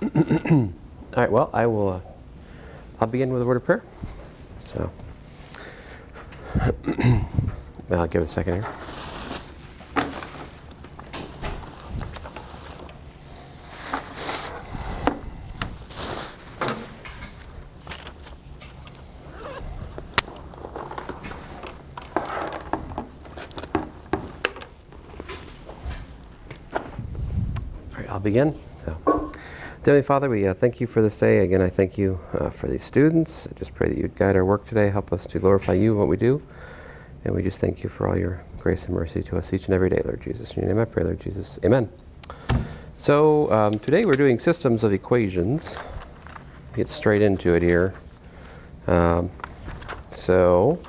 All right, well, I'll begin with a word of prayer. So, I'll give it a second here. All right, I'll begin. Heavenly Father, we thank you for this day. Again, I thank you for these students. I just pray that you'd guide our work today, help us to glorify you in what we do. And we just thank you for all your grace and mercy to us each and every day, Lord Jesus. In your name I pray, Lord Jesus. Amen. So today we're doing systems of equations. Get straight into it here. So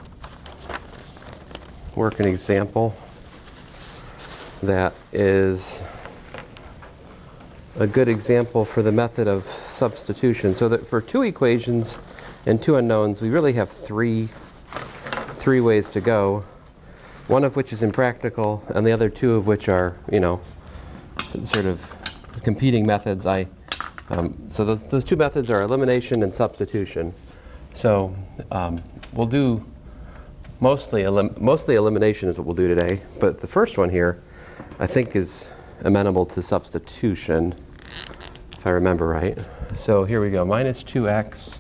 work an example that is a good example for the method of substitution. So that for two equations and two unknowns, we really have three ways to go. One of which is impractical, and the other two of which are, sort of competing methods. So those two methods are elimination and substitution. So we'll do mostly elimination is what we'll do today. But the first one here, I think, is amenable to substitution, if I remember right. So here we go, minus 2x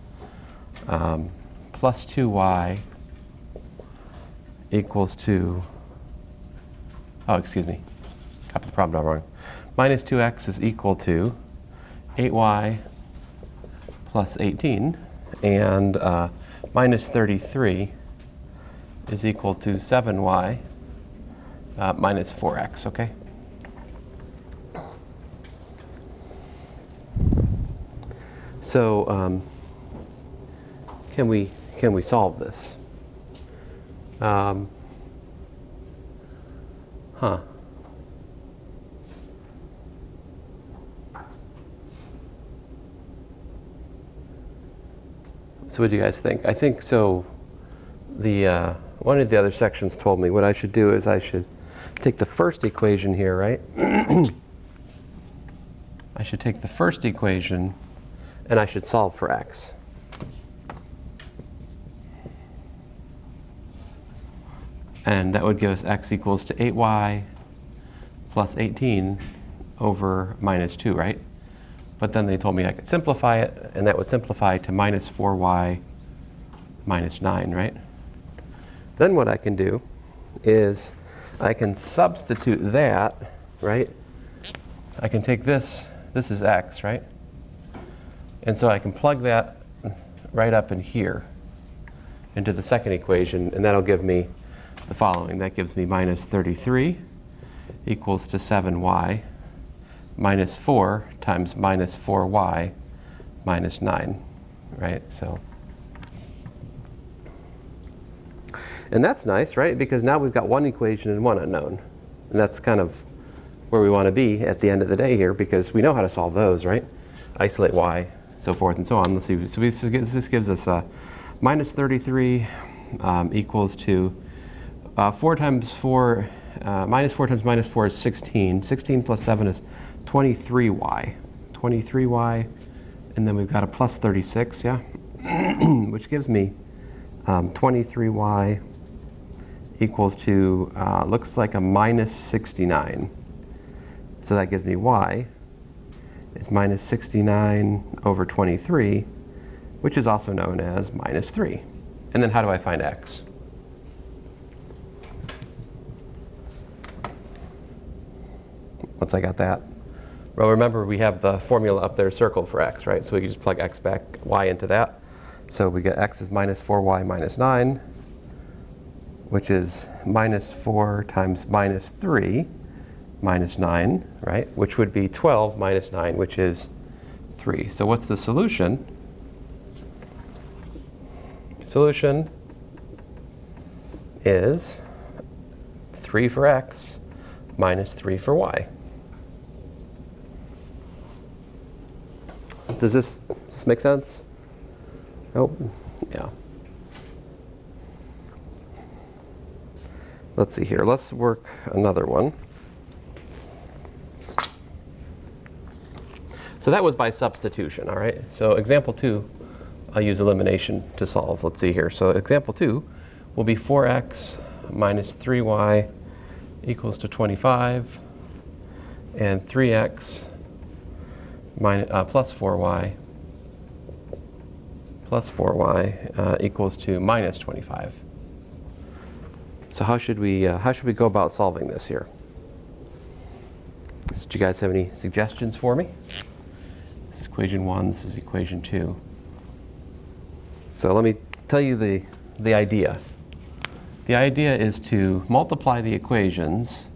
plus 2y equals to, got the problem wrong. Minus 2x is equal to 8y plus 18, and minus 33 is equal to 7y minus 4x, okay? So can we solve this? So what do you guys think? I think so. The one of the other sections told me what I should do is I should take the first equation here, right? I should take the first equation and I should solve for x. And that would give us x equals to 8y plus 18 over minus 2, right? But then they told me I could simplify it, and that would simplify to minus 4y minus 9, right? Then what I can do is I can substitute that, right? I can take this is x, right? And so I can plug that right up in here into the second equation, and that'll give me the following. That gives me minus 33 equals to 7y minus 4 times minus 4y minus 9, right? So, and that's nice, right? Because now we've got one equation and one unknown. And that's kind of where we want to be at the end of the day here, because we know how to solve those, right? Isolate y, so forth and so on. Let's see. So this gives us minus 33 equals to 4 times 4, minus 4 times minus 4 is 16. 16 plus 7 is 23y. 23y, and then we've got a plus 36, yeah? Which gives me 23y equals to, looks like a minus 69. So that gives me y is minus 69 over 23, which is also known as minus 3. And then how do I find x? Once I got that. Well, remember we have the formula up there circled for x, right? So we can just plug x back, y into that. So we get x is minus 4y minus 9, which is minus 4 times minus 3 minus 9, right? Which would be 12 minus 9, which is 3. So what's the solution? Solution is 3 for x minus 3 for y. Does this make sense? Oh, yeah. Let's see here. Let's work another one. So that was by substitution, all right? So example 2, I'll use elimination to solve. Let's see here. So example 2 will be 4x minus 3y equals to 25, and 3x plus 4y equals to minus 25. So how should we go about solving this here? Do you guys have any suggestions for me? This is equation 1, this is equation 2. So let me tell you the idea. The idea is to multiply the equations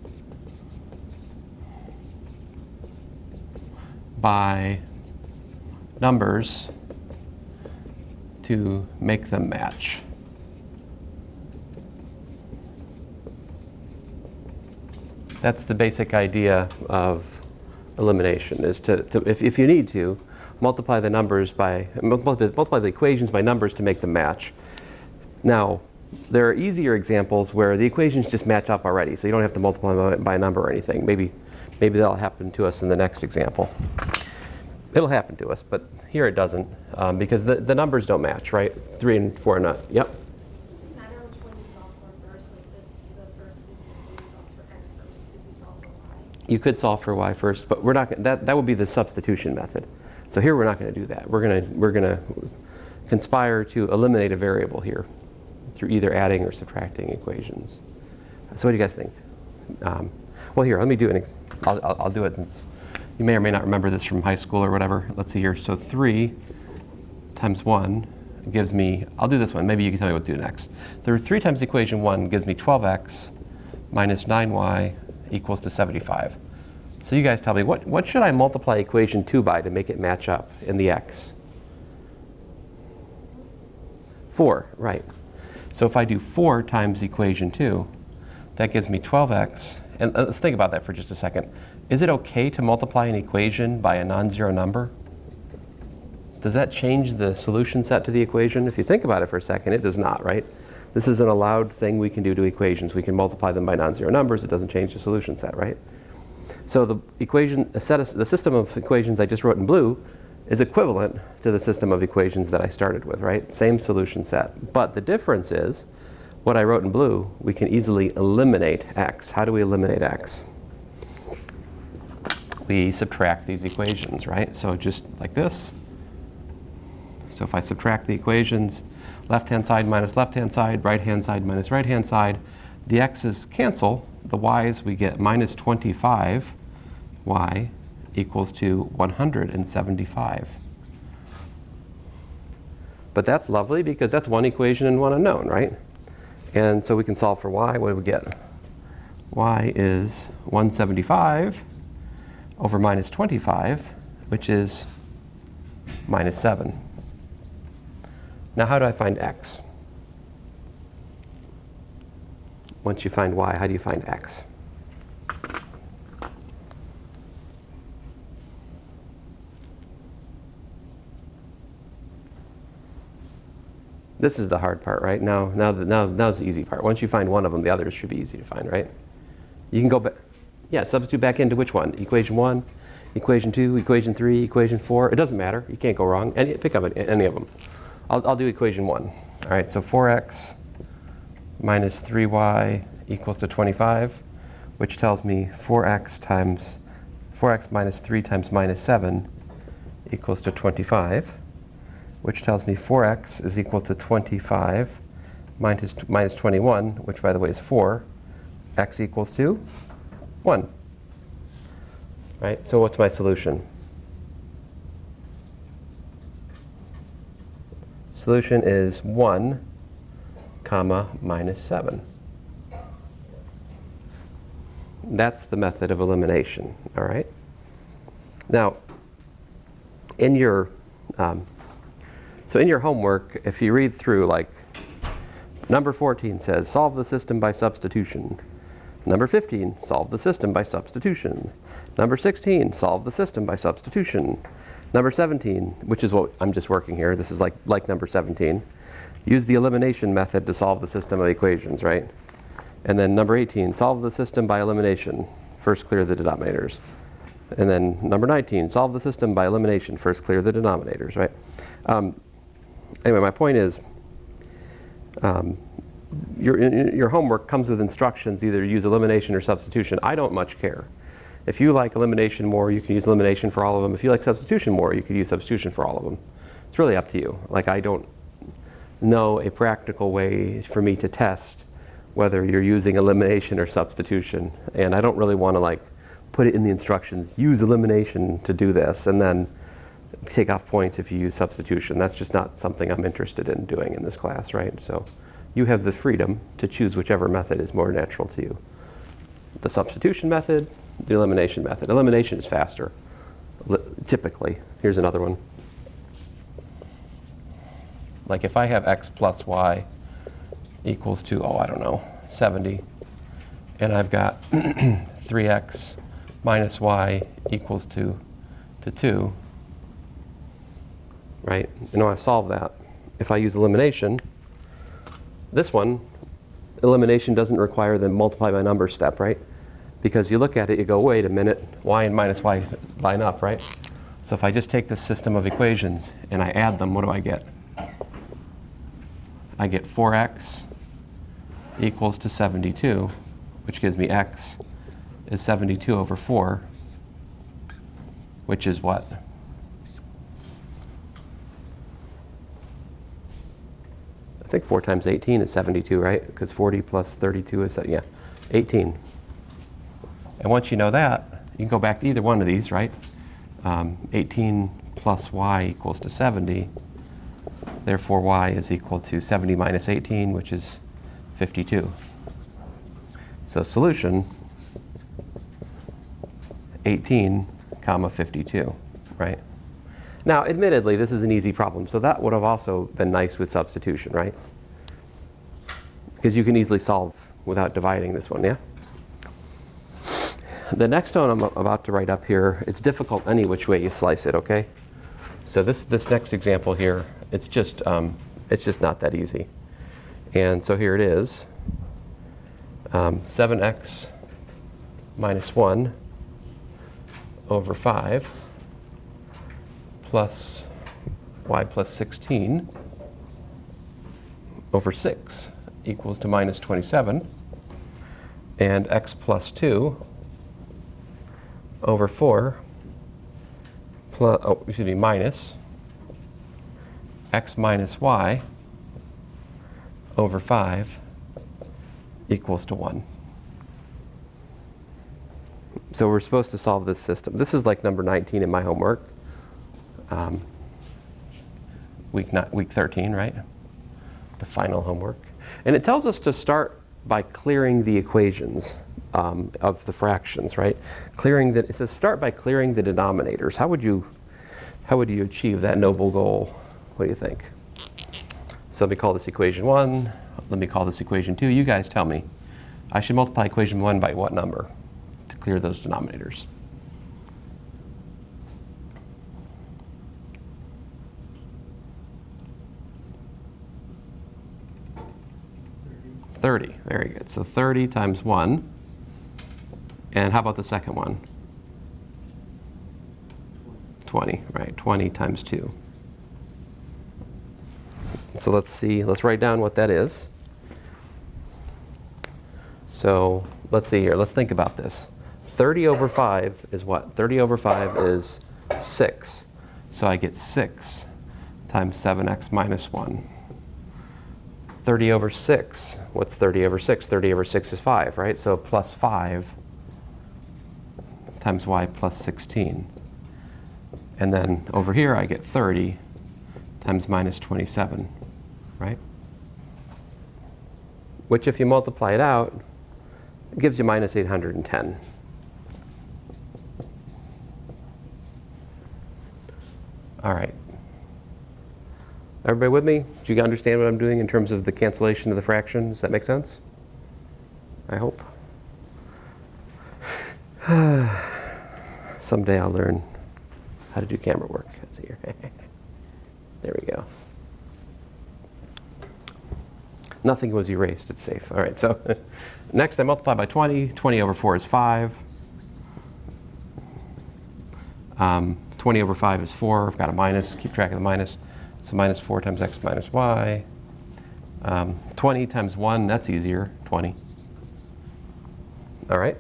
by numbers to make them match. That's the basic idea of elimination, is to if you need to, multiply the numbers by, multiply the equations by numbers to make them match. Now, there are easier examples where the equations just match up already, so you don't have to multiply by a number or anything. Maybe that'll happen to us in the next example. It'll happen to us, but here it doesn't, because the numbers don't match, right? 3 and 4 are not. Yep? Does it matter which one you solve for first? Like this, the first example you solve for x first, could you solve for y? You could solve for y first, but we're not. That would be the substitution method. So here we're not going to do that. We're going to conspire to eliminate a variable here through either adding or subtracting equations. So what do you guys think? Well, here, let me do I'll do it, since you may or may not remember this from high school or whatever. Let's see here. So 3 times 1 gives me, I'll do this one. Maybe you can tell me what to do next. 3 times equation 1 gives me 12x minus 9y equals to 75. So you guys tell me, what should I multiply equation 2 by to make it match up in the x? 4, right. So if I do 4 times equation 2, that gives me 12x. And let's think about that for just a second. Is it okay to multiply an equation by a non-zero number? Does that change the solution set to the equation? If you think about it for a second, it does not, right? This is an allowed thing we can do to equations. We can multiply them by non-zero numbers. It doesn't change the solution set, right? So the system of equations I just wrote in blue is equivalent to the system of equations that I started with, right? Same solution set. But the difference is, what I wrote in blue, we can easily eliminate x. How do we eliminate x? We subtract these equations, right? So just like this. So if I subtract the equations, left-hand side minus left-hand side, right-hand side minus right-hand side, the x's cancel. The y's, we get minus 25y equals to 175. But that's lovely, because that's one equation and one unknown, right? And so we can solve for y. What do we get? Y is 175 over minus 25, which is minus 7. Now how do I find x? Once you find y, how do you find x? This is the hard part, right? Now's the easy part. Once you find one of them, the others should be easy to find, right? You can go back. Yeah, substitute back into which one? Equation 1, equation 2, equation 3, equation 4. It doesn't matter. You can't go wrong. Pick up any of them. I'll do equation 1. All right, so 4x minus 3y equals to 25, which tells me 4x minus 3 times minus 7 equals to 25, which tells me 4x is equal to 25 minus 21, which by the way is 4. X equals to 1. Right? So what's my solution? Solution is 1, comma, minus 7. That's the method of elimination, all right? Now, in your homework, if you read through, like, number 14 says, solve the system by substitution. Number 15, solve the system by substitution. Number 16, solve the system by substitution. Number 17, which is what I'm just working here, this is like number 17, use the elimination method to solve the system of equations, right? And then number 18, solve the system by elimination. First clear the denominators. And then number 19, solve the system by elimination. First clear the denominators, right? Anyway, my point is, your homework comes with instructions, either use elimination or substitution. I don't much care. If you like elimination more, you can use elimination for all of them. If you like substitution more, you could use substitution for all of them. It's really up to you. Like, I don't know a practical way for me to test whether you're using elimination or substitution. And I don't really want to like put it in the instructions, use elimination to do this, and then take off points if you use substitution. That's just not something I'm interested in doing in this class, right? So you have the freedom to choose whichever method is more natural to you. The substitution method, the elimination method. Elimination is faster, typically. Here's another one. Like if I have x plus y equals to, oh, I don't know, 70, and I've got 3x minus y equals to 2, right? You know, I solve that. If I use elimination, this one, elimination doesn't require the multiply by number step, right? Because you look at it, you go, wait a minute, y and minus y line up, right? So if I just take this system of equations and I add them, what do I get? I get 4x equals to 72, which gives me x is 72 over 4, which is what? I think 4 times 18 is 72, right? Because 40 plus 32 is, yeah, 18. And once you know that, you can go back to either one of these, right? 18 plus y equals to 70. Therefore, y is equal to 70 minus 18, which is 52. So solution, 18, comma 52, right? Now, admittedly, this is an easy problem, so that would have also been nice with substitution, right? Because you can easily solve without dividing this one, yeah? The next one I'm about to write up here, it's difficult any which way you slice it, okay? So this next example here, it's just not that easy. And so here it is, 7x minus 1 over 5 plus y plus 16 over 6 equals to minus 27, and x plus 2 over 4 plus, minus x minus y over 5 equals to 1. So we're supposed to solve this system. This is like number 19 in my homework. Week 13, right? The final homework. And it tells us to start by clearing the equations of the fractions, right? It says start by clearing the denominators. How would you achieve that noble goal? What do you think? So let me call this equation 1. Let me call this equation 2. You guys tell me. I should multiply equation 1 by what number to clear those denominators? $30. Very good. So 30 times 1. And how about the second one? 20, right? 20 times 2. So let's see. Let's write down what that is. So let's see here. Let's think about this. 30 over 5 is what? 30 over 5 is 6. So I get 6 times 7x minus 1. 30 over 6. What's 30 over 6? 30 over 6 is 5, right? So plus 5 times y plus 16. And then over here I get 30 times minus 27, right? Which if you multiply it out, it gives you minus 810. All right. Everybody with me? Do you understand what I'm doing in terms of the cancellation of the fractions? Does that make sense? I hope. Someday I'll learn how to do camera work. Let's see here. There we go. Nothing was erased. It's safe. All right, so next I multiply by 20. 20 over 4 is 5. 20 over 5 is 4. I've got a minus. Keep track of the minus. So minus 4 times x minus y. 20 times 1, that's easier, 20. All right?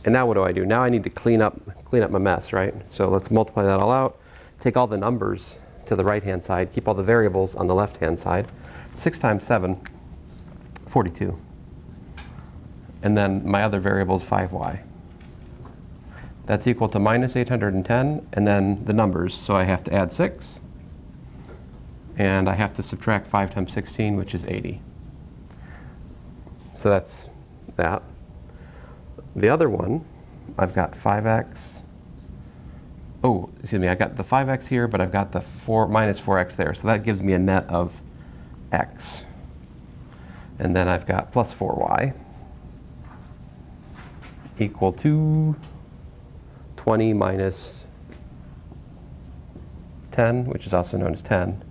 And now what do? Now I need to clean up my mess, right? So let's multiply that all out. Take all the numbers to the right-hand side. Keep all the variables on the left-hand side. 6 times 7, 42. And then my other variable is 5y. That's equal to minus 810, and then the numbers. So I have to add 6. And I have to subtract 5 times 16, which is 80. So that's that. The other one, I've got 5x. Oh, excuse me, I got the 5x here, but I've got the minus 4x there. So that gives me a net of x. And then I've got plus 4y equal to 20 minus 10, which is also known as 10.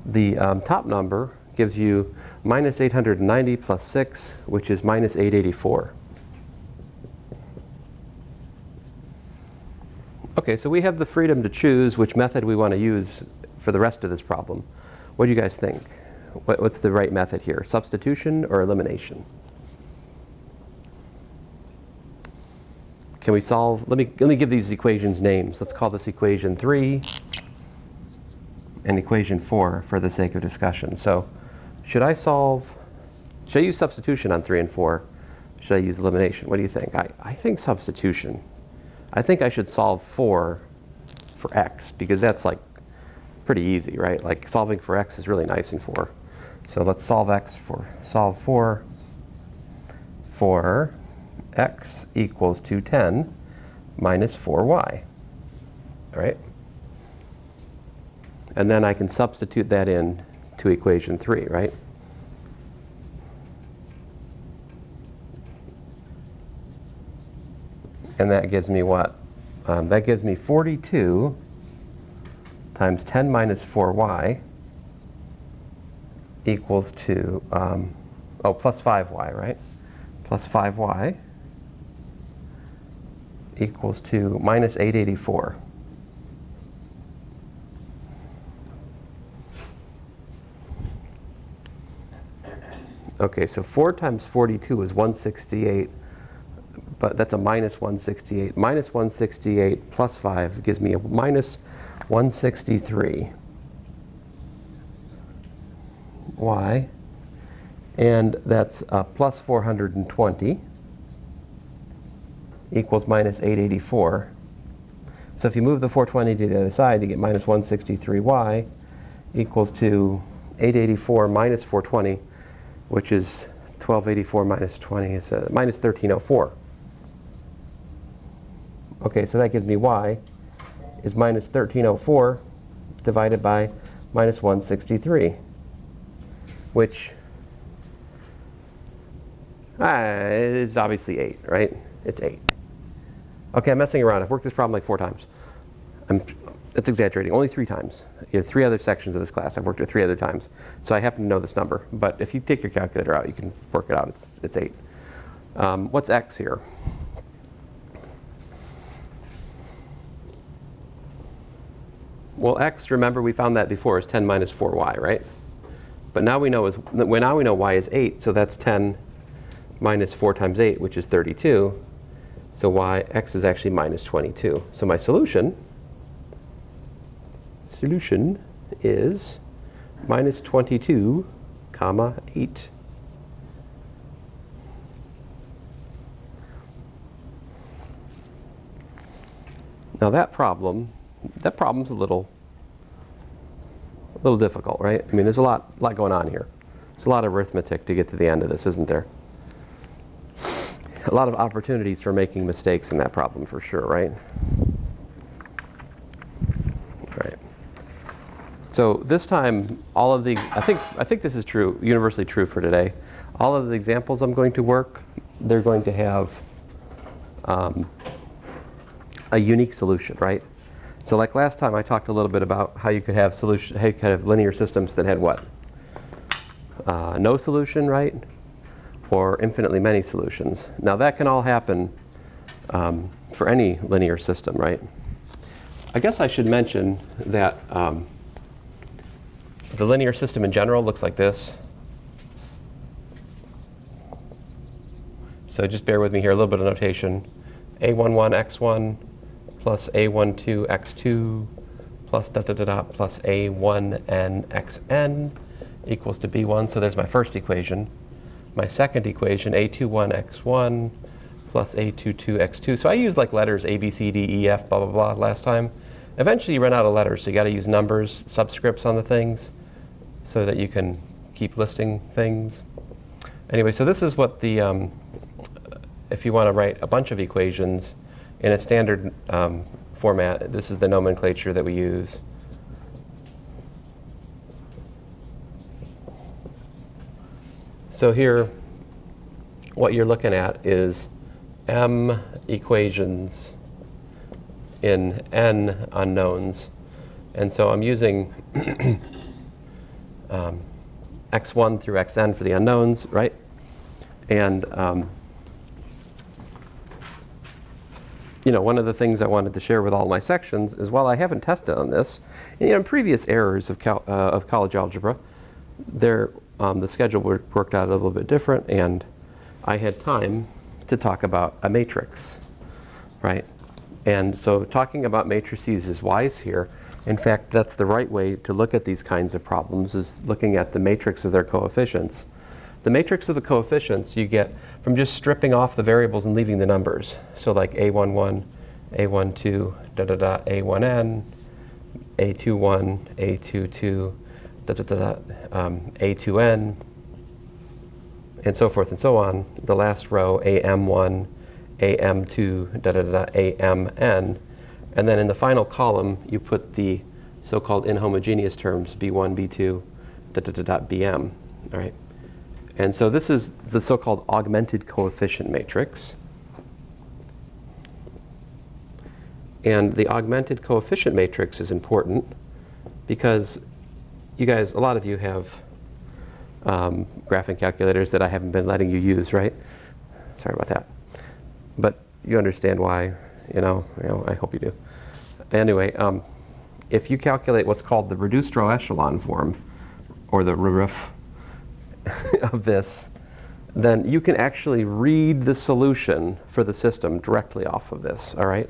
The top number gives you minus 890 plus 6, which is minus 884. Okay, so we have the freedom to choose which method we want to use for the rest of this problem. What do you guys think? What's the right method here? Substitution or elimination? Can we solve? Let me give these equations names. Let's call this equation 3 and equation 4 for the sake of discussion. So should I use substitution on 3 and 4? Should I use elimination? What do you think? I think substitution. I think I should solve 4 for x, because that's like pretty easy, right? Like solving for x is really nice in 4. So let's solve 4 for x equals to 10 minus 4y, all right? And then I can substitute that in to equation 3, right? And that gives me what? That gives me 42 times 10 minus 4y equals to, plus 5y, right? Plus 5y equals to minus 884. Okay, so 4 times 42 is 168. But that's a minus 168. Minus 168 plus 5 gives me a minus 163. Y. And that's plus 420 equals minus 884. So if you move the 420 to the other side, you get minus 163y equals to 884 minus 420, which is 1284 minus 20 is minus 1304. Okay, so that gives me y is minus 1304 divided by minus 163, which is obviously 8, right? It's 8. Okay, I'm messing around. I've worked this problem like 4 times. It's exaggerating. Only 3 times. You have 3 other sections of this class. I've worked it 3 other times. So I happen to know this number. But if you take your calculator out, you can work it out. It's 8. What's x here? Well, x, remember we found that before, is 10 minus 4y, right? But now we know y is 8, so that's 10 minus 4 times 8, which is 32. So x is actually minus 22. So my solution is minus 22, comma 8. Now that problem's a little difficult, right? I mean, there's a lot going on here. There's a lot of arithmetic to get to the end of this, isn't there? A lot of opportunities for making mistakes in that problem, for sure, right? Right. So this time, all of the I think this is true, universally true for today. All of the examples I'm going to work, they're going to have a unique solution, right? So like last time, I talked a little bit about how you could have linear systems that had what? No solution, right? Or infinitely many solutions. Now that can all happen for any linear system, right? I guess I should mention that the linear system in general looks like this. So just bear with me here, a little bit of notation. A11 x1 plus A12 x2 plus dot dot dot dot plus A1n xn equals to B1. So there's my first equation. My second equation, A21 x1 plus A22 x2. So I used like letters A, B, C, D, E, F, blah, blah, blah last time. Eventually you run out of letters, so you got to use numbers, subscripts on the things so that you can keep listing things. Anyway, so this is what the, if you want to write a bunch of equations in a standard format, this is the nomenclature that we use. So here, what you're looking at is m equations in n unknowns. And so I'm using x1 through xn for the unknowns, right? And you know, one of the things I wanted to share with all my sections is, while I haven't tested on this, in previous errors of college algebra, the schedule worked out a little bit different, and I had time to talk about a matrix, right? And so talking about matrices is wise here. In fact, that's the right way to look at these kinds of problems, is looking at the matrix of their coefficients. The matrix of the coefficients you get from just stripping off the variables and leaving the numbers. So like A11, A12, da da da, A1n, A21, A22, da da da, A2n, and so forth and so on. The last row, AM1, AM2, da da da, AMN. And then in the final column, you put the so-called inhomogeneous terms, B1, B2, da da da da, BM. All right. And so this is the so-called augmented coefficient matrix. And the augmented coefficient matrix is important because you guys, a lot of you have graphing calculators that I haven't been letting you use, right? Sorry about that. But you understand why, you know, I hope you do. Anyway, if you calculate what's called the reduced row echelon form, or the RUF of this, then you can actually read the solution for the system directly off of this, all right?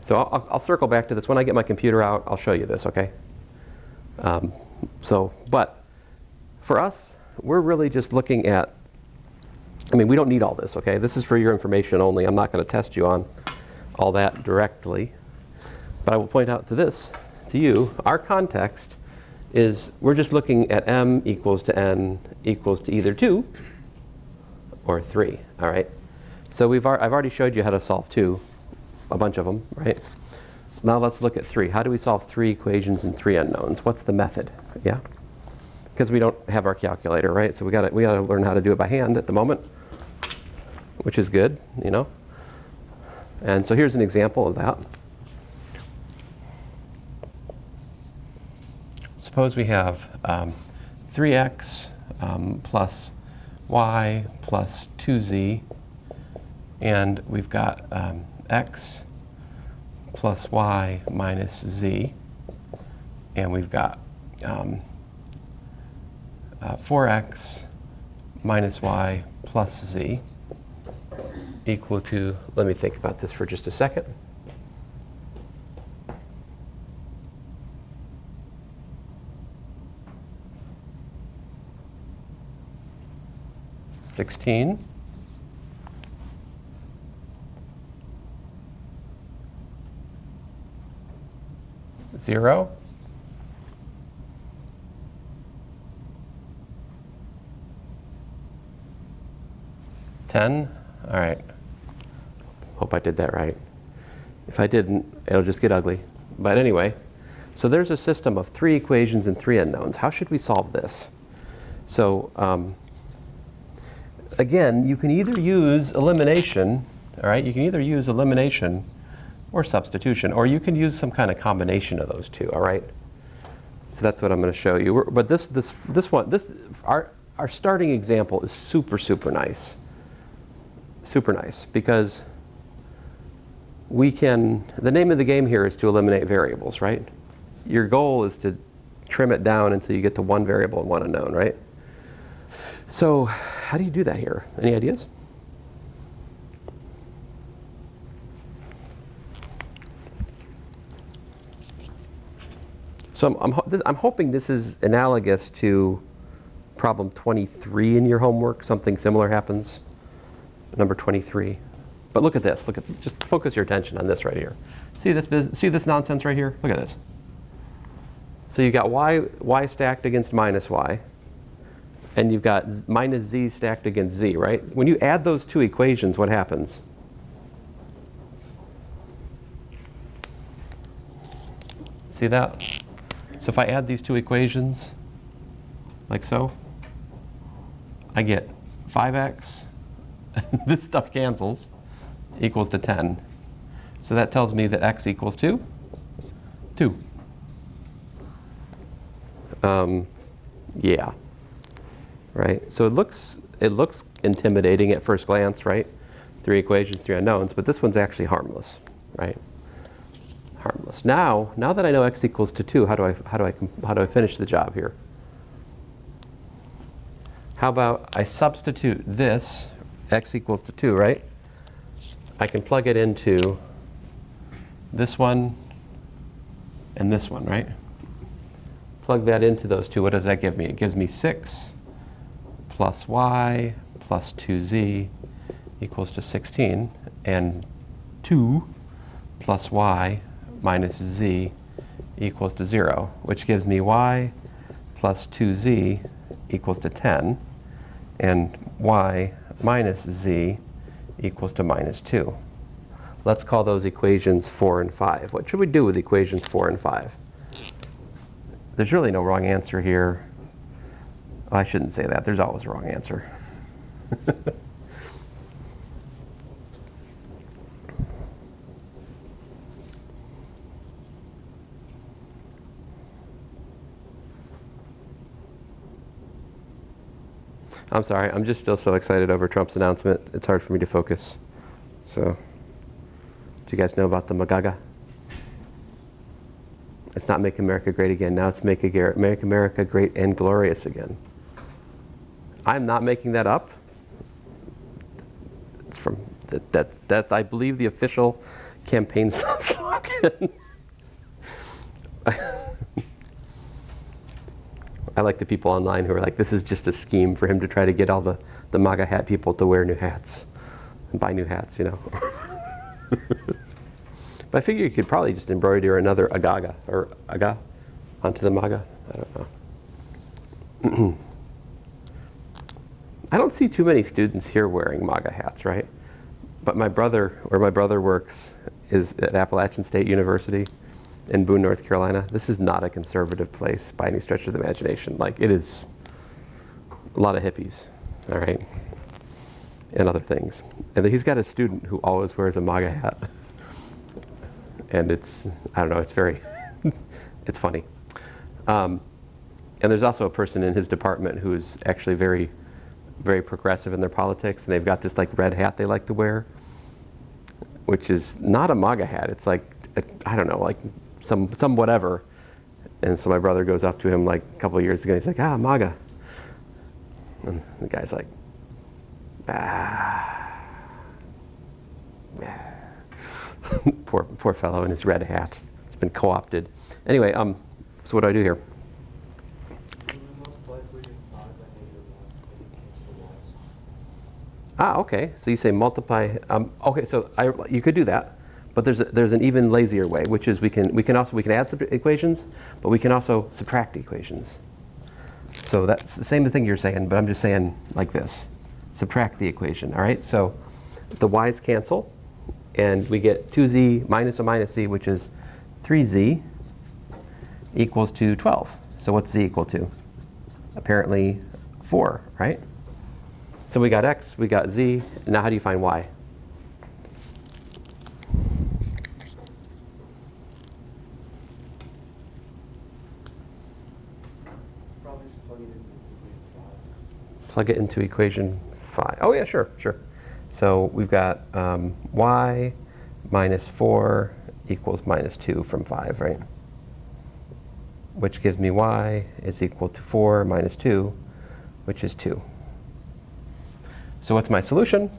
So I'll circle back to this. When I get my computer out, I'll show you this, okay? But for us, we're really just looking at, I mean, we don't need all this, okay? This is for your information only. I'm not going to test you on all that directly. But I will point out to you, our context is we're just looking at m equals to n equals to either 2 or 3, all right? So I've already showed you how to solve 2, a bunch of them, right? Now let's look at 3. How do we solve 3 equations and 3 unknowns? What's the method? Yeah? Because we don't have our calculator, right? So we gotta learn how to do it by hand at the moment, which is good, you know? And so here's an example of that. Suppose we have 3x plus y plus 2z, and we've got x plus y minus z, and we've got 4x minus y plus z equal to, let me think about this for just a second. (16). 0. 10. All right. Hope I did that right. If I didn't, it'll just get ugly. But anyway, so there's a system of 3 equations and 3 unknowns. How should we solve this? So again, you can either use elimination, all right? You can either use elimination or substitution, or you can use some kind of combination of those two, all right? So that's what I'm going to show you. But our starting example is super nice. Super nice, because the name of the game here is to eliminate variables, right? Your goal is to trim it down until you get to one variable and one unknown, right? So how do you do that here? Any ideas? So I'm hoping this is analogous to problem 23 in your homework. Something similar happens, number 23. But look at this. Just focus your attention on this right here. See this nonsense right here? Look at this. So you got y stacked against minus y, and you've got minus z stacked against z, right? When you add those two equations, what happens? See that? So if I add these two equations, like so, I get 5x, this stuff cancels, equals to 10. So that tells me that x equals 2. Yeah, right? So it looks intimidating at first glance, right? 3 equations, 3 unknowns, but this one's actually harmless, right? Harmless. Now that I know x equals to 2, how do I finish the job here? How about I substitute this, x equals to 2, right? I can plug it into this one and this one, right? Plug that into those two. What does that give me? It gives me 6 plus y plus 2z equals to 16, and 2 plus y minus z equals to 0, which gives me y plus 2z equals to 10, and y minus z equals to minus 2. Let's call those equations 4 and 5. What should we do with equations 4 and 5? There's really no wrong answer here. Oh, I shouldn't say that. There's always a wrong answer. I'm sorry, I'm just still so excited over Trump's announcement. It's hard for me to focus. So, do you guys know about the MAGA? It's not Make America Great Again. Now it's Make America Great and Glorious Again. I'm not making that up. It's from that's I believe the official campaign slogan. I like the people online who are like, this is just a scheme for him to try to get all the MAGA hat people to wear new hats and buy new hats, you know. But I figure you could probably just embroider another agaga or aga onto the MAGA. I don't know. I don't see too many students here wearing MAGA hats, right? But my brother, where my brother works, is at Appalachian State University in Boone, North Carolina. This is not a conservative place by any stretch of the imagination. Like, it is a lot of hippies, all right, and other things. And he's got a student who always wears a MAGA hat. And it's, I don't know, it's very, it's funny. And there's also a person in his department who's actually very, very progressive in their politics, and they've got this like red hat they like to wear, which is not a MAGA hat. It's like, I don't know, like some whatever. And so my brother goes up to him like a couple of years ago, and he's like, MAGA. And the guy's like, poor fellow in his red hat. It's been co-opted. Anyway, so what do I do here? Okay. So you say multiply. Okay, so you could do that, but there's an even lazier way, which is we can add equations, but we can also subtract equations. So that's the same thing you're saying, but I'm just saying like this: subtract the equation. All right. So the y's cancel, and we get 2z minus a minus z, which is 3z equals to 12. So what's z equal to? Apparently 4, right? So we got x, we got z. Now how do you find y? Probably just Plug it into equation 5. Oh yeah, sure. So we've got y minus 4 equals minus 2 from 5, right? Which gives me y is equal to 4 minus 2, which is 2. So what's my solution?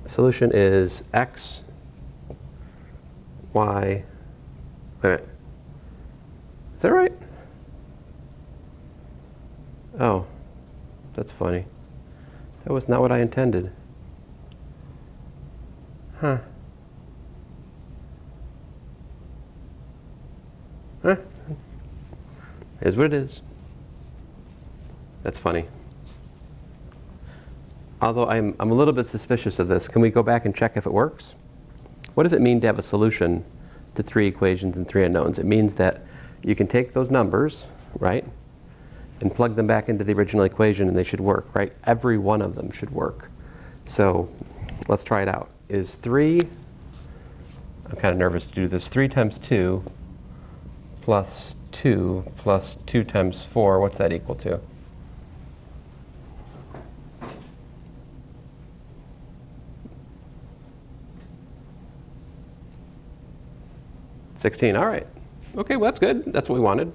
Solution is x, y, wait a minute. Is that right? Oh, that's funny. That was not what I intended. Huh. Huh. Here's what it is. That's funny. Although I'm a little bit suspicious of this. Can we go back and check if it works? What does it mean to have a solution to 3 equations and 3 unknowns? It means that you can take those numbers, right, and plug them back into the original equation and they should work, right? Every one of them should work. So let's try it out. Is 3, I'm kind of nervous to do this, 3 times 2 plus 2 plus 2 times 4, what's that equal to? $16, all right. Okay, well that's good. That's what we wanted.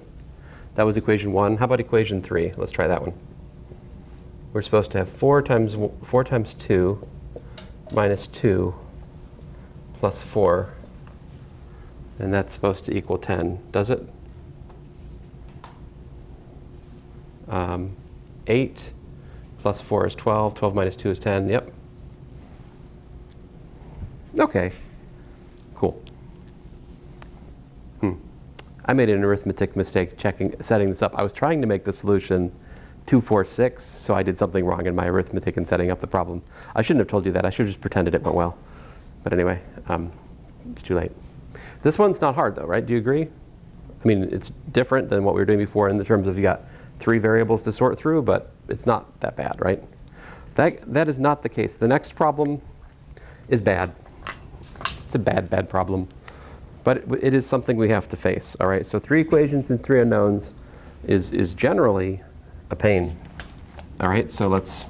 That was equation 1. How about equation 3? Let's try that one. We're supposed to have 4 times 2 minus 2 plus 4. And that's supposed to equal 10, does it? 8 plus 4 is 12. 12 minus 2 is 10. Yep. Okay. Cool. I made an arithmetic mistake setting this up. I was trying to make the solution 2, 4, 6, so I did something wrong in my arithmetic in setting up the problem. I shouldn't have told you that. I should have just pretended it went well. But anyway, it's too late. This one's not hard though, right? Do you agree? I mean, it's different than what we were doing before in the terms of you got 3 variables to sort through, but it's not that bad, right? That is not the case. The next problem is bad. It's a bad problem. But it is something we have to face, all right? So 3 equations and 3 unknowns is generally a pain, all right? So let's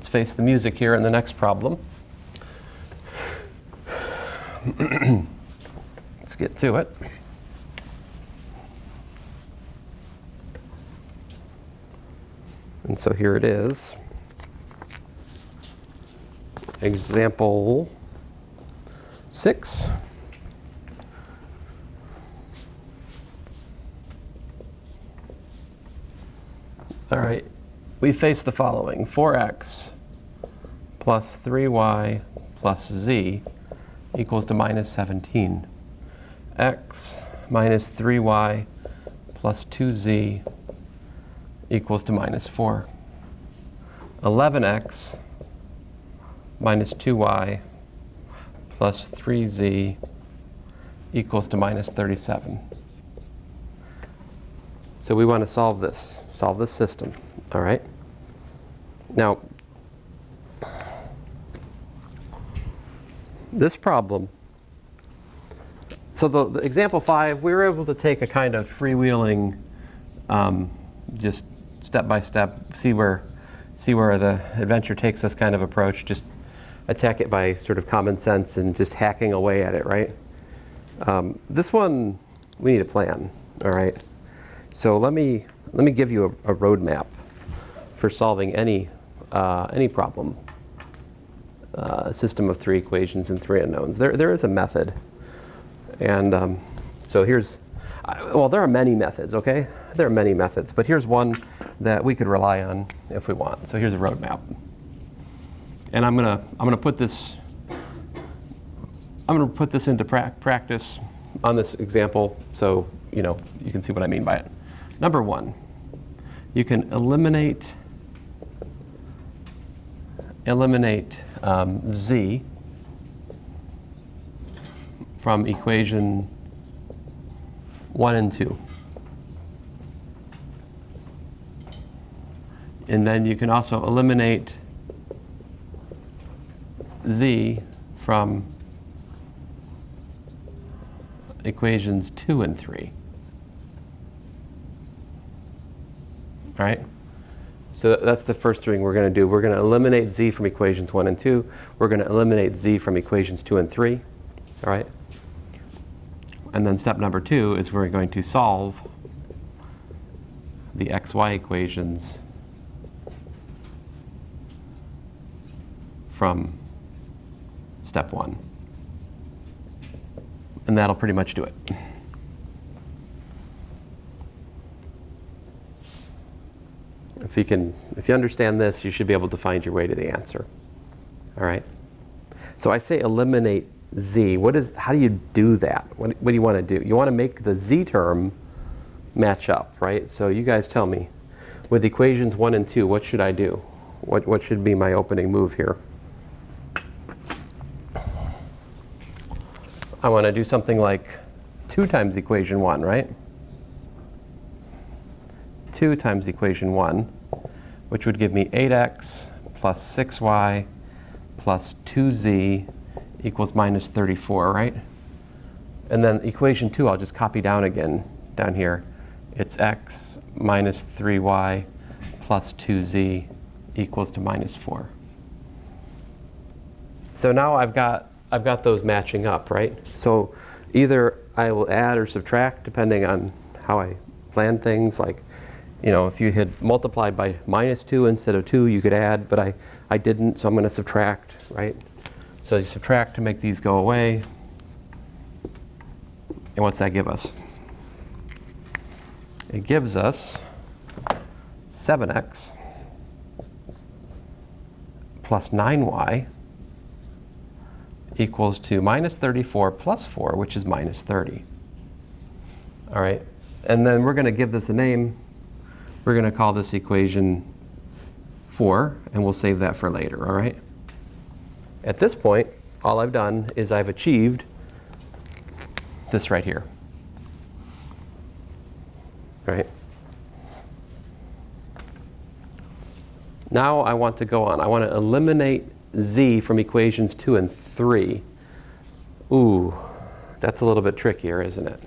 face the music here in the next problem. Let's get to it. And so here it is. Example 6. All right, we face the following. 4x plus 3y plus z equals to minus 17. X minus 3y plus 2z equals to minus 4. 11x minus 2y plus 3z equals to minus 37. So we want to solve this system, all right? Now, this problem, so the example 5, we were able to take a kind of freewheeling, just step by step, see where the adventure takes us kind of approach, just attack it by sort of common sense and just hacking away at it, right? This one, we need a plan, all right? So let me give you a roadmap for solving any problem. A system of 3 equations and 3 unknowns. There is a method, and so here's, well, there are many methods. Okay, there are many methods, but here's one that we could rely on if we want. So here's a roadmap, and I'm gonna put this into practice on this example, so you can see what I mean by it. Number 1, you can eliminate z from equation 1 and 2. And then you can also eliminate z from equations 2 and 3. All right? So that's the first thing we're going to do. We're going to eliminate z from equations 1 and 2. We're going to eliminate z from equations 2 and 3. All right? And then step number 2 is we're going to solve the xy equations from step 1. And that'll pretty much do it. If you understand this, you should be able to find your way to the answer. All right? So I say eliminate z. How do you do that? What do you want to do? You want to make the z term match up, right? So you guys tell me. With equations 1 and 2, what should I do? What should be my opening move here? I want to do something like 2 times equation 1, right? 2 times equation 1, which would give me 8x plus 6y plus 2z equals minus 34, right? And then equation 2, I'll just copy down again, down here. It's x minus 3y plus 2z equals to minus 4. So now I've got those matching up, right? So either I will add or subtract depending on how I plan things. Like, you know, if you had multiplied by minus 2 instead of 2, you could add, but I didn't, so I'm going to subtract, right? So you subtract to make these go away. And what's that give us? It gives us 7x plus 9y equals to minus 34 plus 4, which is minus 30. All right, and then we're going to give this a name. We're going to call this equation 4, and we'll save that for later, all right? At this point, all I've done is I've achieved this right here. Right? Now I want to go on. I want to eliminate z from equations 2 and 3. Ooh, that's a little bit trickier, isn't it?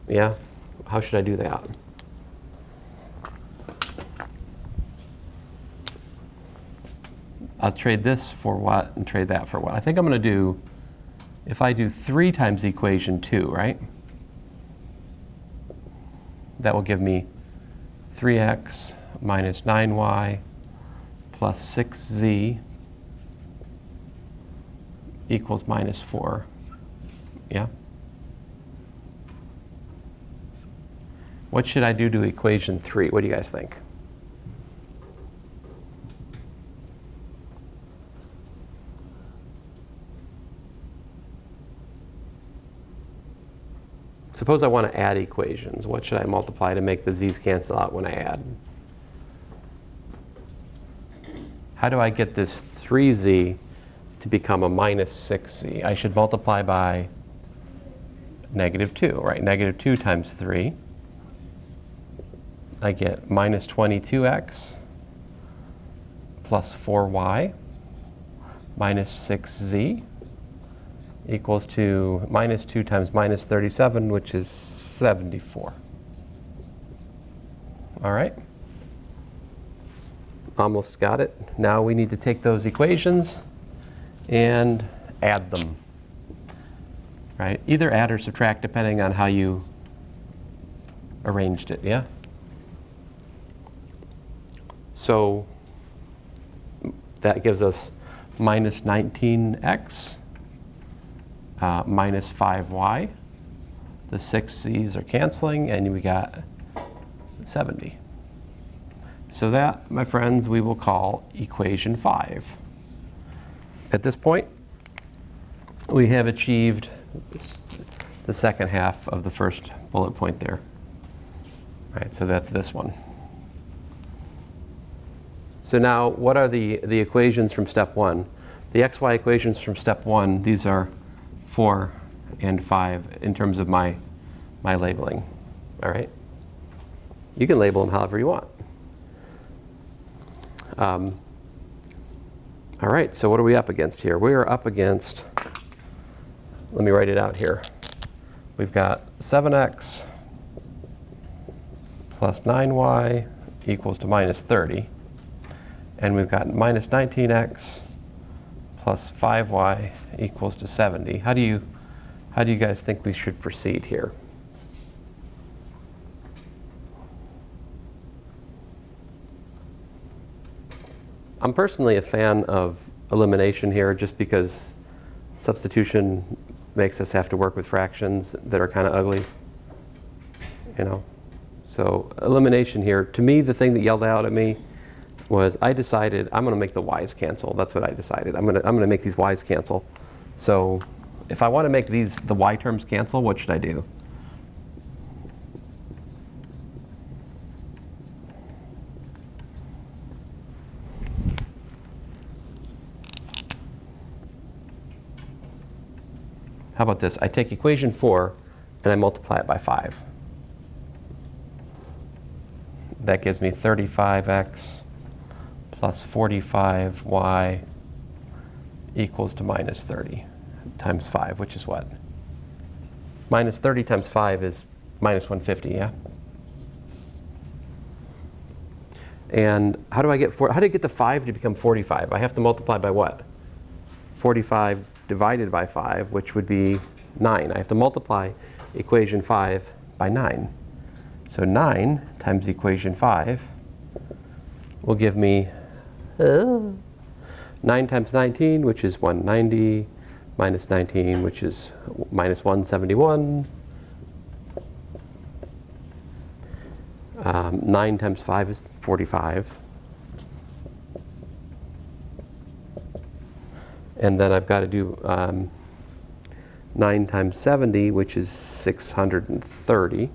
Yeah? How should I do that? I'll trade this for what and trade that for what? I think I'm going to do, if I do 3 times equation 2, right? That will give me 3x minus 9y plus 6z equals minus 4. Yeah? What should I do to equation 3? What do you guys think? Suppose I want to add equations. What should I multiply to make the z's cancel out when I add? How do I get this 3z to become a minus 6z? I should multiply by negative 2, right? Negative 2 times 3. I get minus 22x plus 4y minus 6z equals to minus 2 times minus 37, which is 74. All right? Almost got it. Now we need to take those equations and add them. Right? Either add or subtract depending on how you arranged it, yeah? So that gives us minus 19x minus 5y. The 6z's are canceling, and we got 70. So that, my friends, we will call equation 5. At this point, we have achieved the second half of the first bullet point there. All right, so that's this one. So now, what are the equations from step 1? The xy equations from step 1, these are 4 and 5 in terms of my labeling. All right? You can label them however you want. All right, so what are we up against here? We are up against, let me write it out here. We've got 7x plus 9y equals to minus 30. And we've got minus 19x plus 5y equals to 70. How do you guys think we should proceed here? I'm personally a fan of elimination here just because substitution makes us have to work with fractions that are kind of ugly, you know. So elimination here, to me, the thing that yelled out at me was I decided I'm going to make the y's cancel. That's what I decided. I'm going to make these y's cancel. So if I want to make the y terms cancel, what should I do? How about this? I take equation 4 and I multiply it by 5. That gives me 35x plus 45y equals to minus 30 times 5, which is what? Minus 30 times 5 is minus 150, yeah? And how do I get the 5 to become 45? I have to multiply by what? 45 divided by 5, which would be 9. I have to multiply equation 5 by 9. So 9 times equation 5 will give me 9 times 19, which is 190, minus 19, which is minus 171. 9 times 5 is 45. And then I've got to do 9 times 70, which is 630.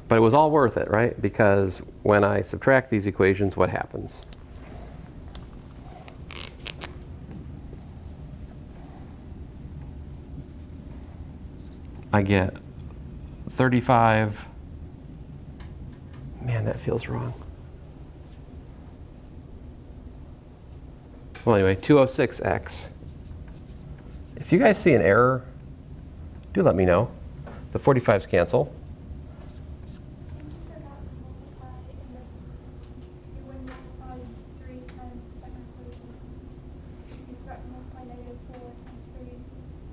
But it was all worth it, right? Because when I subtract these equations, what happens? I get 35. Man, that feels wrong. Well, anyway, 206x. If you guys see an error, do let me know. The 45s cancel.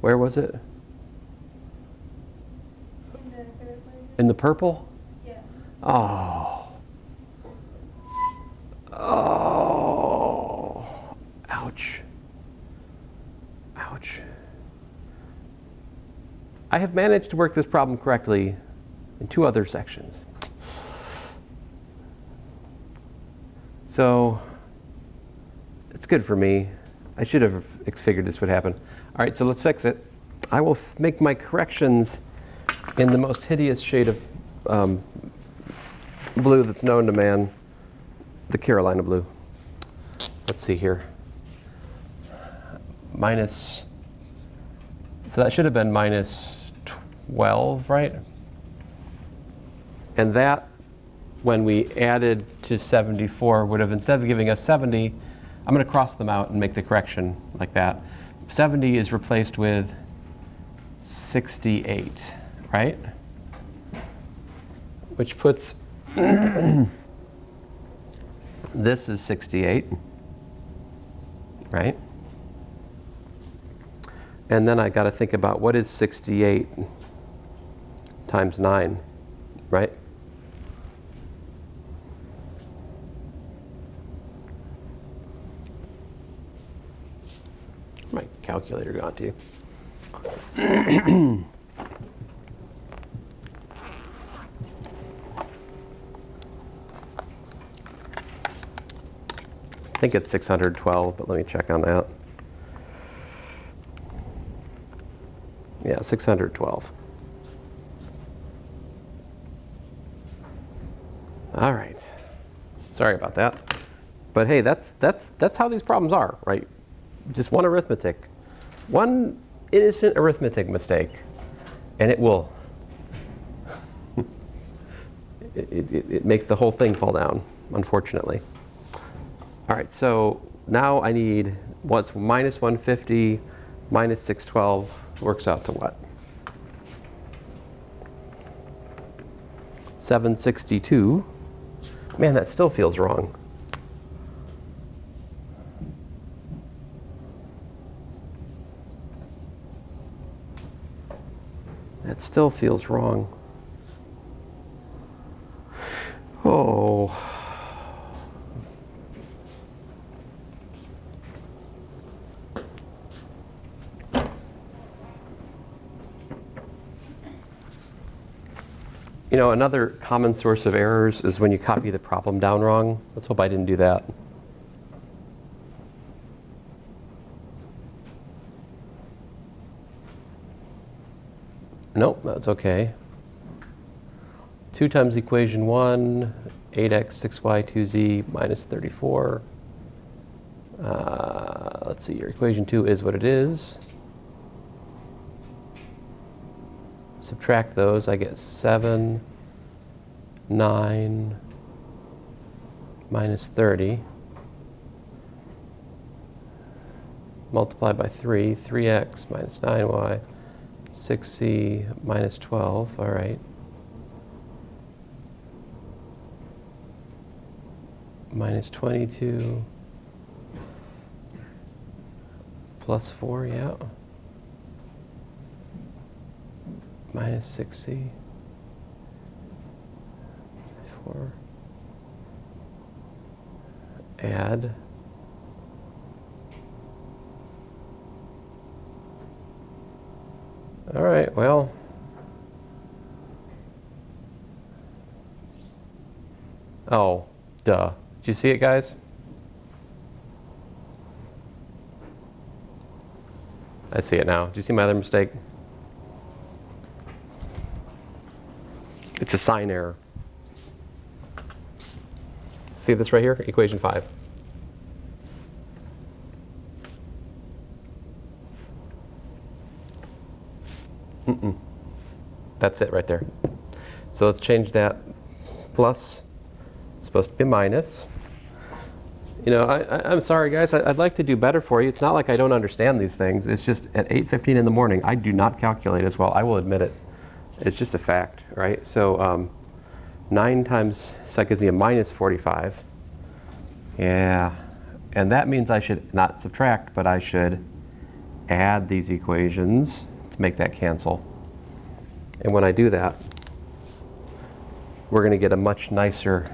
Where was it? In the purple? Yeah. Oh. Oh. Ouch. Ouch. I have managed to work this problem correctly in 2 other sections. So it's good for me. I should have figured this would happen. All right, so let's fix it. I will make my corrections in the most hideous shade of blue that's known to man, the Carolina blue. Let's see here. Minus, so that should have been minus 12, right? And that, when we added to 74, would have, instead of giving us 70, I'm going to cross them out and make the correction like that. 70 is replaced with 68, right? Which puts this is 68, right? And then I got to think about what is 68 times 9, right? My calculator got to you. I think it's 612, but let me check on that. Yeah, 612. All right. Sorry about that. But hey, that's how these problems are, right? Just one arithmetic. One innocent arithmetic mistake, and it will. it makes the whole thing fall down, unfortunately. All right, so now I need what's minus 150, minus 612, works out to what? 762. Man, that still feels wrong. That still feels wrong. Oh. You know, another common source of errors is when you copy the problem down wrong. Let's hope I didn't do that. Nope, that's okay. 2 times equation 1, 8x, 6y, 2z, minus 34. Let's see, your equation 2 is what it is. Subtract those, I get 7, 9, minus 30. Multiply by 3, 3x minus 9y, 6c minus 12, all right. Minus 22, plus 4, yeah. Minus 6c, 4, add. All right, well, oh, duh. Did you see it, guys? I see it now. Did you see my other mistake? It's a sign error. See this right here? Equation 5. That's it right there. So let's change that plus. It's supposed to be minus. You know, I'm sorry, guys. I'd like to do better for you. It's not like I don't understand these things. It's just at 8:15 in the morning, I do not calculate as well. I will admit it. It's just a fact, right? So 9 times, so that gives me a minus 45. Yeah. And that means I should not subtract, but I should add these equations to make that cancel. And when I do that, we're going to get a much nicer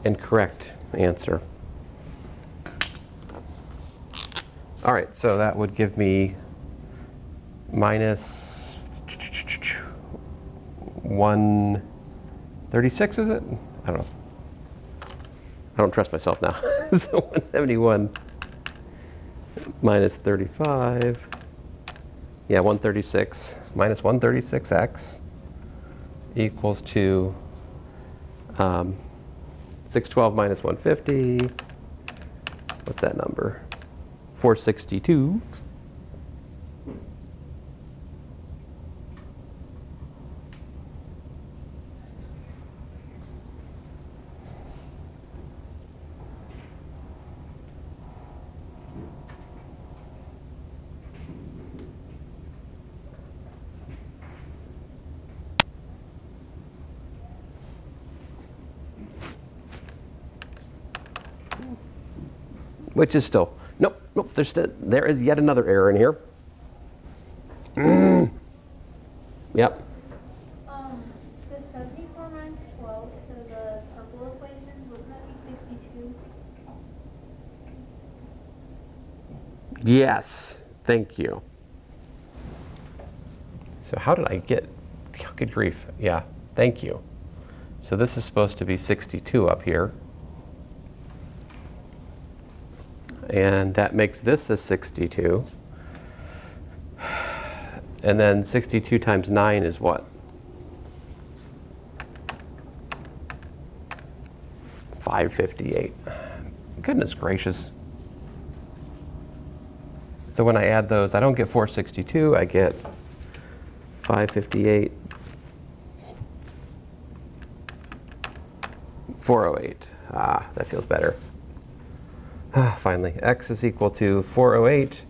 and correct answer. All right, so that would give me minus 136, is it? I don't know. I don't trust myself now. So 171 minus 35. Yeah, 136 minus 136x equals to 612 minus 150. What's that number? 462. Which is still, nope, there is yet another error in here. Yep. The 74 minus 12 for the purple equations, wouldn't that be 62? Yes, thank you. So how did I get, good grief, yeah, thank you. So this is supposed to be 62 up here. And that makes this a 62. And then 62 times 9 is what? 558. Goodness gracious. So when I add those, I don't get 462, I get 558, 408. Ah, that feels better. Finally, x is equal to 408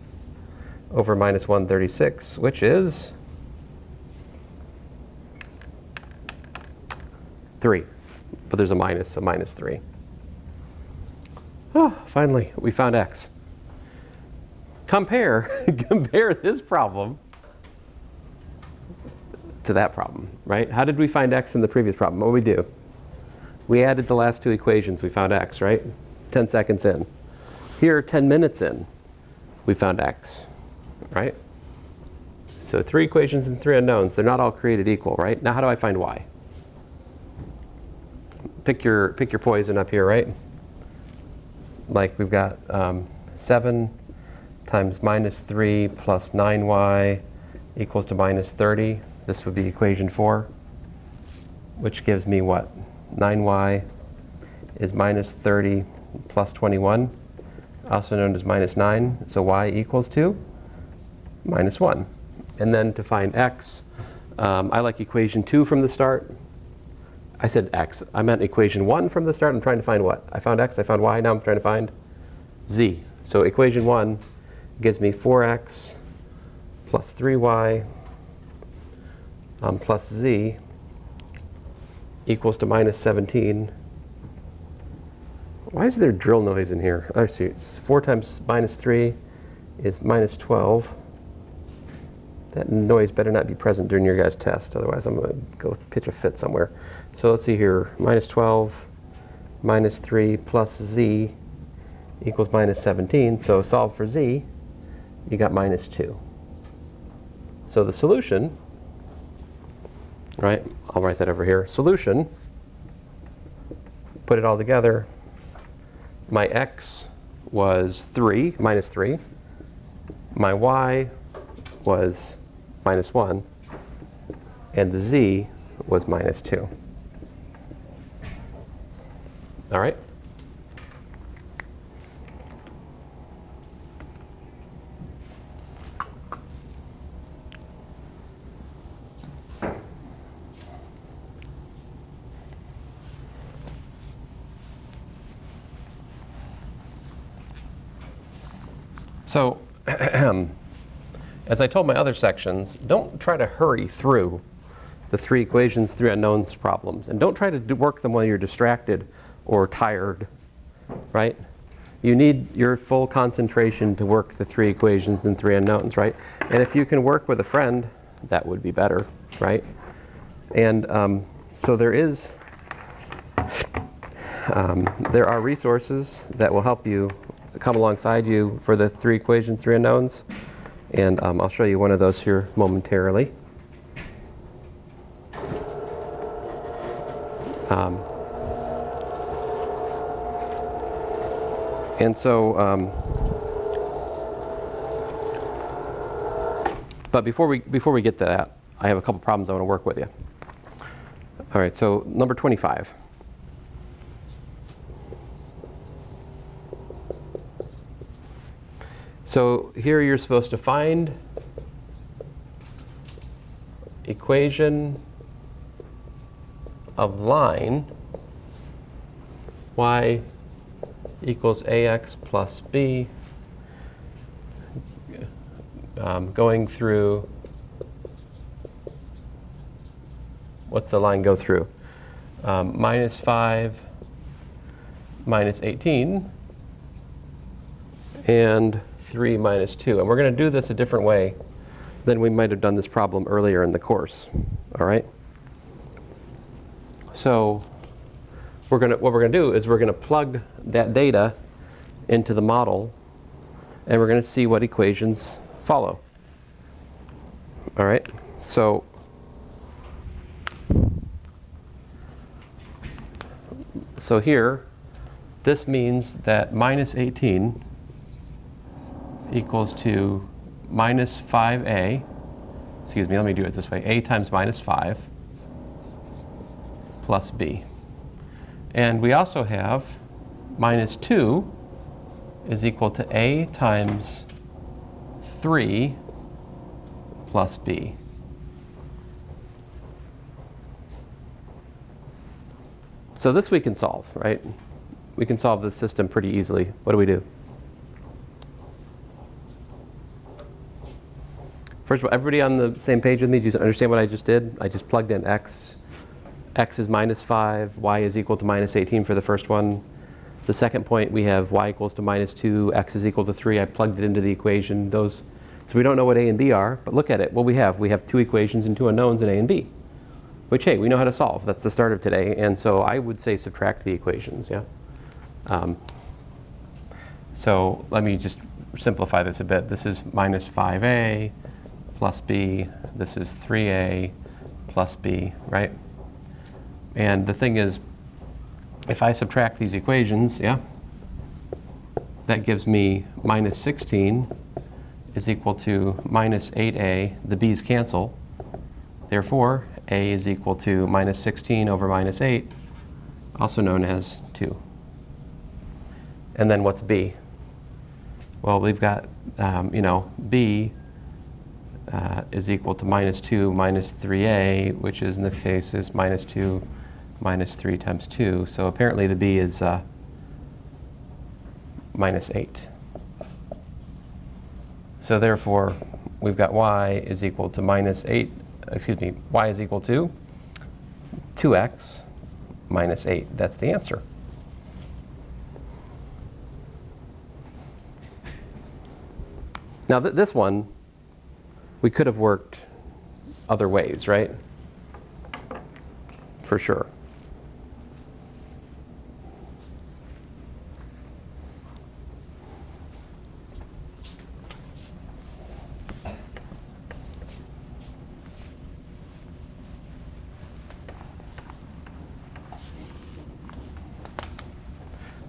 over minus 136, which is 3. But there's a minus, so minus 3. Oh, finally, we found x. Compare this problem to that problem, right? How did we find x in the previous problem? What did we do? We added the last two equations, we found x, right? 10 seconds in. Here, 10 minutes in, we found x, right? So 3 equations and 3 unknowns. They're not all created equal, right? Now how do I find y? Pick your poison up here, right? Like we've got 7 times minus 3 plus 9y equals to minus 30. This would be equation 4, which gives me what? 9y is minus 30 plus 21, also known as minus 9. So y equals to minus 1. And then to find x, I like equation 2 from the start. I said x. I meant equation 1 from the start. I'm trying to find what? I found x, I found y, now I'm trying to find z. So equation 1 gives me 4x plus 3y plus z equals to minus 17. Why is there drill noise in here? I see. It's 4 times minus 3 is minus 12. That noise better not be present during your guys' test, otherwise I'm going to go pitch a fit somewhere. So let's see here. Minus 12 minus 3 plus z equals minus 17. So solve for z, you got minus 2. So the solution, right, I'll write that over here. Solution, put it all together. My x was 3, minus 3. My y was minus 1. And the z was minus 2. All right? So, as I told my other sections, don't try to hurry through the 3 equations, 3 unknowns problems. And don't try to work them while you're distracted or tired, right? You need your full concentration to work the 3 equations and 3 unknowns, right? And if you can work with a friend, that would be better, right? And so there are resources that will help you come alongside you for the 3 equations, 3 unknowns. And I'll show you one of those here momentarily. And so, but before we get to that, I have a couple problems I want to work with you. All right, so number 25. So here you're supposed to find equation of line y equals ax plus b going through, what's the line go through? Minus 5, minus 18, and 3 minus 2. And we're going to do this a different way than we might have done this problem earlier in the course. All right? So what we're going to do is we're going to plug that data into the model, and we're going to see what equations follow. All right? So here, this means that minus 18 equals to minus 5a, excuse me, let me do it this way, a times minus 5 plus b. And we also have minus 2 is equal to a times 3 plus b. So this we can solve, right? We can solve this system pretty easily. What do we do? First of all, everybody on the same page with me? Do you understand what I just did? I just plugged in x. X is minus 5, y is equal to minus 18 for the first one. The second point, we have y equals to minus 2, x is equal to 3. I plugged it into the equation. So we don't know what a and b are, but look at it. What we have two equations and two unknowns in a and b, which, hey, we know how to solve. That's the start of today. And so I would say subtract the equations, yeah? So let me just simplify this a bit. This is minus 5a plus b. This is 3a plus b, right? And the thing is, if I subtract these equations, yeah, that gives me minus 16 is equal to minus 8a. The b's cancel. Therefore, a is equal to minus 16 over minus 8, also known as 2. And then what's b? Well, we've got, b is equal to minus 2 minus 3a, which is in this case is minus 2 minus 3 times 2. So apparently the b is minus 8. So therefore, we've got y is equal to minus 8, y is equal to 2x minus 8. That's the answer. Now this one, we could have worked other ways, right? For sure.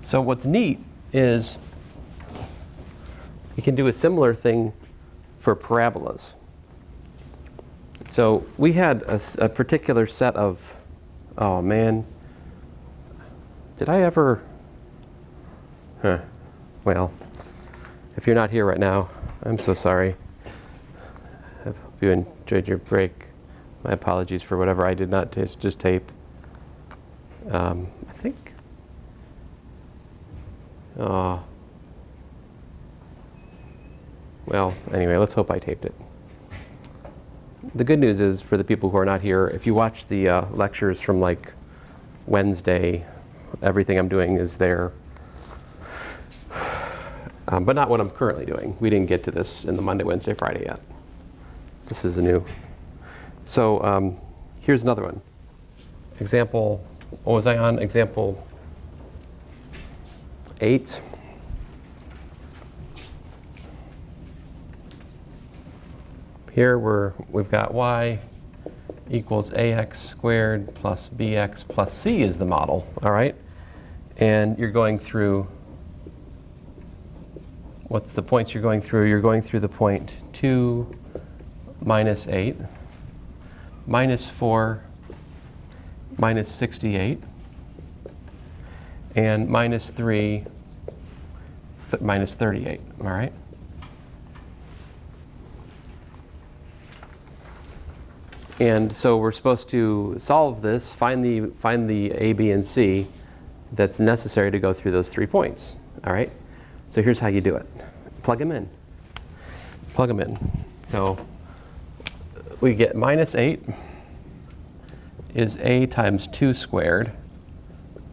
So what's neat is you can do a similar thing for parabolas. So we had a particular set of, oh man, did I ever, well, if you're not here right now, I'm so sorry. I hope you enjoyed your break. My apologies for whatever I did not just tape. I think, well, anyway, let's hope I taped it. The good news is, for the people who are not here, if you watch the lectures from like Wednesday, everything I'm doing is there. But not what I'm currently doing. We didn't get to this in the Monday, Wednesday, Friday yet. This is a new. So here's another one. Example, what was I on? Example 8. Here we've got y equals ax squared plus bx plus c is the model, all right? And you're going through, what's the points you're going through? You're going through the point 2, minus 8, minus 4, minus 68, and minus 3, minus 38, all right? And so we're supposed to solve this, find the a, b, and c that's necessary to go through those 3 points, all right? So here's how you do it. Plug them in. Plug them in. So we get minus 8 is a times 2 squared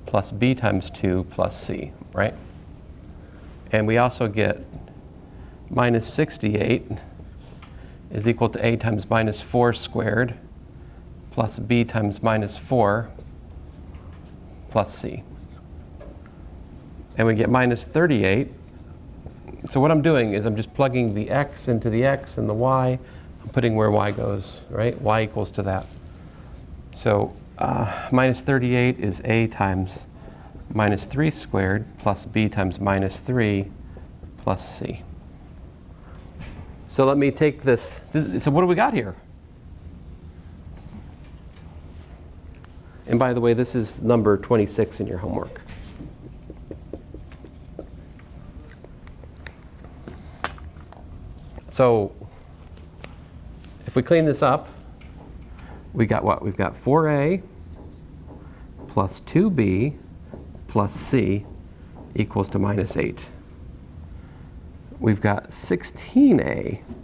plus b times 2 plus c, right? And we also get minus 68 is equal to a times minus 4 squared plus b times minus 4 plus c. And we get minus 38. So what I'm doing is I'm just plugging the x into the x and the y. I'm putting where y goes, right? Y equals to that. So minus 38 is a times minus 3 squared plus b times minus 3 plus c. So let me take this. So what do we got here? And by the way, this is number 26 in your homework. So if we clean this up, we got what? We've got 4a plus 2b plus c equals to minus 8. We've got 16a